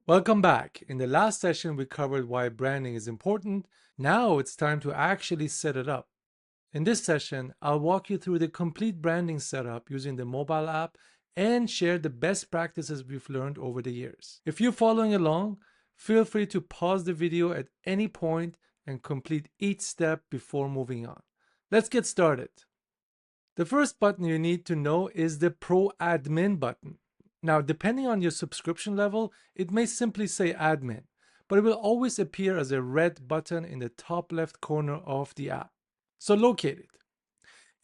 Welcome back. In the last session, we covered why branding is important. Now it's time to actually set it up. In this session, I'll walk you through the complete branding setup using the mobile app and share the best practices we've learned over the years. If you're following along, feel free to pause the video at any point and complete each step before moving on. Let's get started. The first button you need to know is the Pro Admin button. Now, depending on your subscription level, it may simply say Admin, but it will always appear as a red button in the top left corner of the app. So locate it.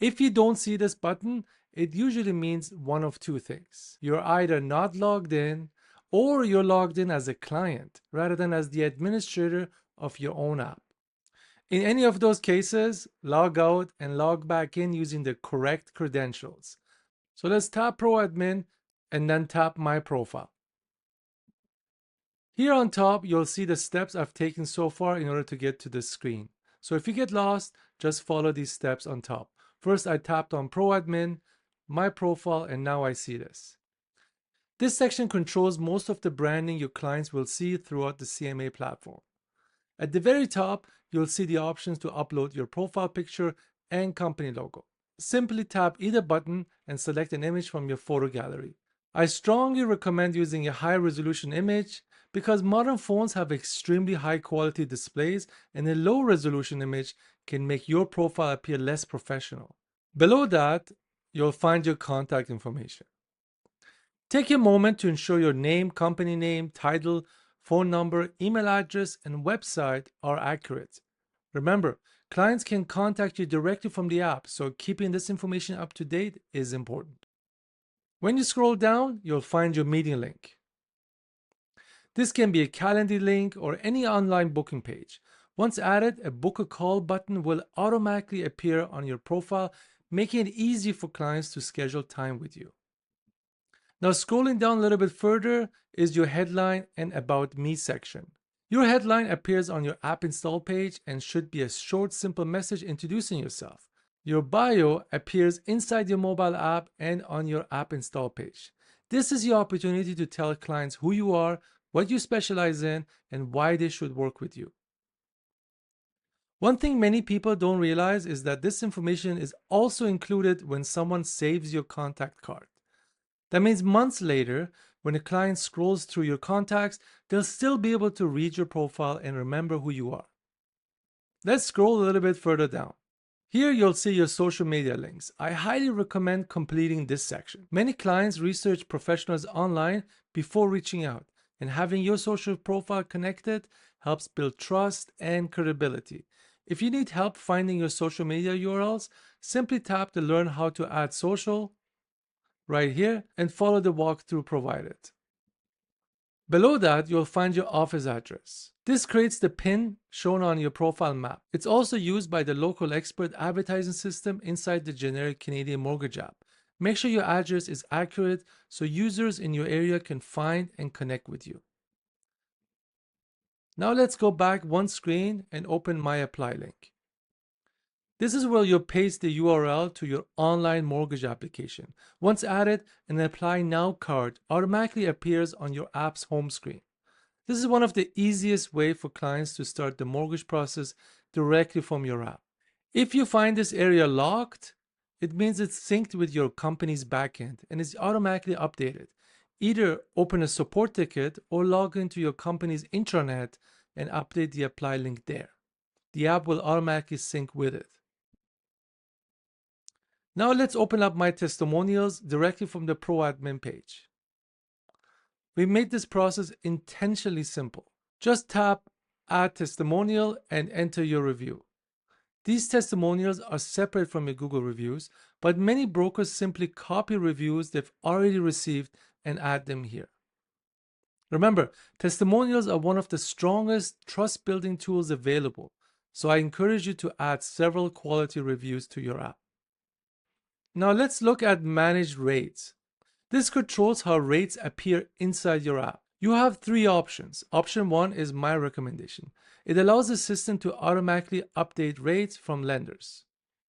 If you don't see this button, it usually means one of two things. You're either not logged in or you're logged in as a client rather than as the administrator of your own app. In any of those cases, log out and log back in using the correct credentials. So let's tap Pro Admin and then tap My Profile. Here on top, you'll see the steps I've taken so far in order to get to this screen. So if you get lost, just follow these steps on top. First, I tapped on Pro Admin, My Profile, and now I see this. This section controls most of the branding your clients will see throughout the CMA platform. At the very top, you'll see the options to upload your profile picture and company logo. Simply tap either button and select an image from your photo gallery. I strongly recommend using a high resolution image because modern phones have extremely high quality displays and a low resolution image can make your profile appear less professional. Below that, you'll find your contact information. Take a moment to ensure your name, company name, title, phone number, email address, and website are accurate. Remember, clients can contact you directly from the app, so keeping this information up to date is important. When you scroll down, you'll find your meeting link. This can be a calendar link or any online booking page. Once added, a book a call button will automatically appear on your profile, making it easy for clients to schedule time with you. Now, scrolling down a little bit further is your headline and About Me section. Your headline appears on your app install page and should be a short, simple message introducing yourself. Your bio appears inside your mobile app and on your app install page. This is your opportunity to tell clients who you are, what you specialize in, and why they should work with you. One thing many people don't realize is that this information is also included when someone saves your contact card. That means months later, when a client scrolls through your contacts, they'll still be able to read your profile and remember who you are. Let's scroll a little bit further down. Here you'll see your social media links. I highly recommend completing this section. Many clients research professionals online before reaching out, and having your social profile connected helps build trust and credibility. If you need help finding your social media URLs, simply tap the Learn How to Add Social right here and follow the walkthrough provided. Below that, you'll find your office address. This creates the pin shown on your profile map. It's also used by the local expert advertising system inside the generic Canadian mortgage app. Make sure your address is accurate so users in your area can find and connect with you. Now let's go back one screen and open My Apply link. This is where you'll paste the URL to your online mortgage application. Once added, an Apply Now card automatically appears on your app's home screen. This is one of the easiest ways for clients to start the mortgage process directly from your app. If you find this area locked, it means it's synced with your company's backend and is automatically updated. Either open a support ticket or log into your company's intranet and update the Apply link there. The app will automatically sync with it. Now let's open up My Testimonials directly from the Pro Admin page. We made this process intentionally simple. Just tap Add Testimonial and enter your review. These testimonials are separate from your Google reviews, but many brokers simply copy reviews they've already received and add them here. Remember, testimonials are one of the strongest trust-building tools available, so I encourage you to add several quality reviews to your app. Now let's look at Manage Rates. This controls how rates appear inside your app. You have three options. Option 1 is My Recommendation. It allows the system to automatically update rates from lenders.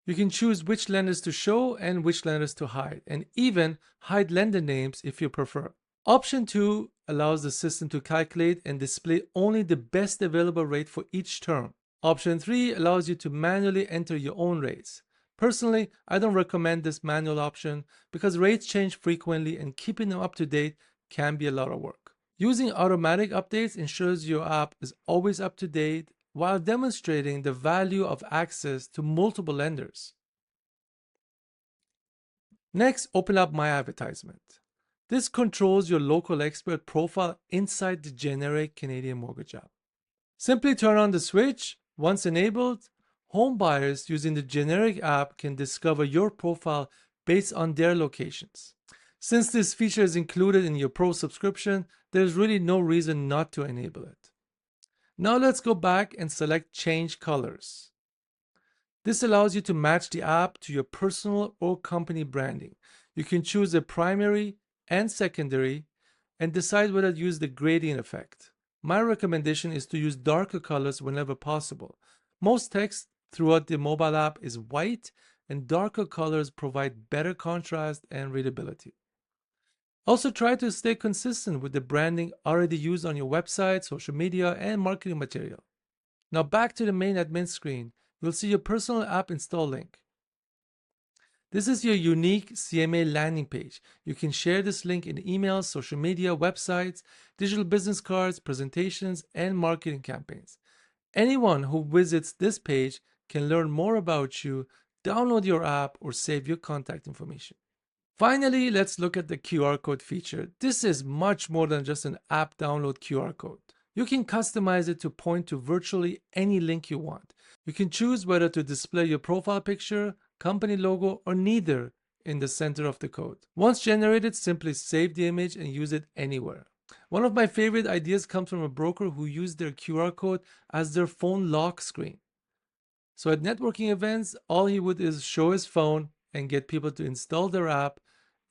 You can choose which lenders to show and which lenders to hide, and even hide lender names if you prefer. Option 2 allows the system to calculate and display only the best available rate for each term. Option 3 allows you to manually enter your own rates. Personally, I don't recommend this manual option because rates change frequently and keeping them up to date can be a lot of work. Using automatic updates ensures your app is always up to date while demonstrating the value of access to multiple lenders. Next, open up My Advertisement. This controls your local expert profile inside the generic Canadian mortgage app. Simply turn on the switch. Once enabled, home buyers using the generic app can discover your profile based on their locations. Since this feature is included in your Pro subscription, there's really no reason not to enable it. Now let's go back and select Change Colors. This allows you to match the app to your personal or company branding. You can choose a primary and secondary and decide whether to use the gradient effect. My recommendation is to use darker colors whenever possible. Most text throughout the mobile app is white, and darker colors provide better contrast and readability. Also, try to stay consistent with the branding already used on your website, social media, and marketing material. Now back to the main admin screen, you'll see your personal app install link. This is your unique CMA landing page. You can share this link in emails, social media, websites, digital business cards, presentations, and marketing campaigns. Anyone who visits this page can learn more about you, download your app, or save your contact information. Finally, let's look at the QR code feature. This is much more than just an app download QR code. You can customize it to point to virtually any link you want. You can choose whether to display your profile picture, company logo, or neither in the center of the code. Once generated, simply save the image and use it anywhere. One of my favorite ideas comes from a broker who used their QR code as their phone lock screen. So at networking events, all he would is show his phone and get people to install their app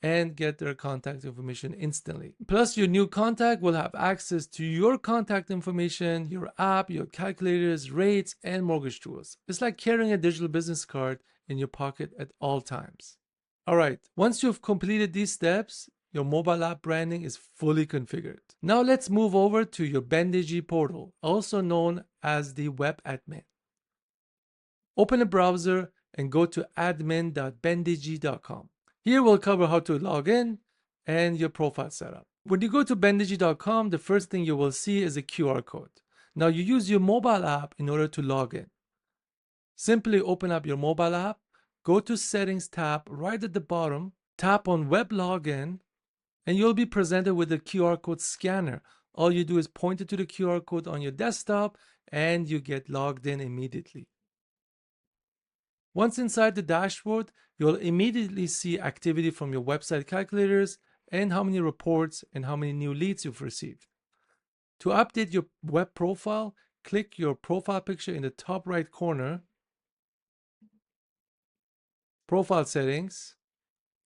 and get their contact information instantly. Plus, your new contact will have access to your contact information, your app, your calculators, rates, and mortgage tools. It's like carrying a digital business card in your pocket at all times. All right, once you've completed these steps, your mobile app branding is fully configured. Now let's move over to your BenDigi portal, also known as the web admin. Open a browser and go to admin.bendigi.com. Here we'll cover how to log in and your profile setup. When you go to bendigi.com, the first thing you will see is a QR code. Now you use your mobile app in order to log in. Simply open up your mobile app, go to Settings tab right at the bottom, tap on Web Login, and you'll be presented with a QR code scanner. All you do is point it to the QR code on your desktop and you get logged in immediately. Once inside the dashboard, you'll immediately see activity from your website calculators and how many reports and how many new leads you've received. To update your web profile, click your profile picture in the top right corner, Profile Settings,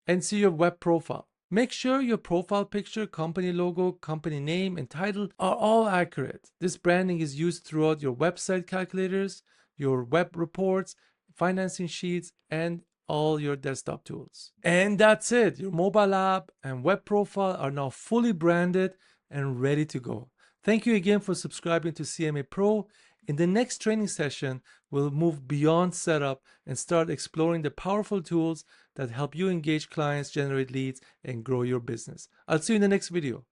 and see your web profile. Make sure your profile picture, company logo, company name, and title are all accurate. This branding is used throughout your website calculators, your web reports, financing sheets, and all your desktop tools. And that's it. Your mobile app and web profile are now fully branded and ready to go. Thank you again for subscribing to CMA Pro. In the next training session, we'll move beyond setup and start exploring the powerful tools that help you engage clients, generate leads, and grow your business. I'll see you in the next video.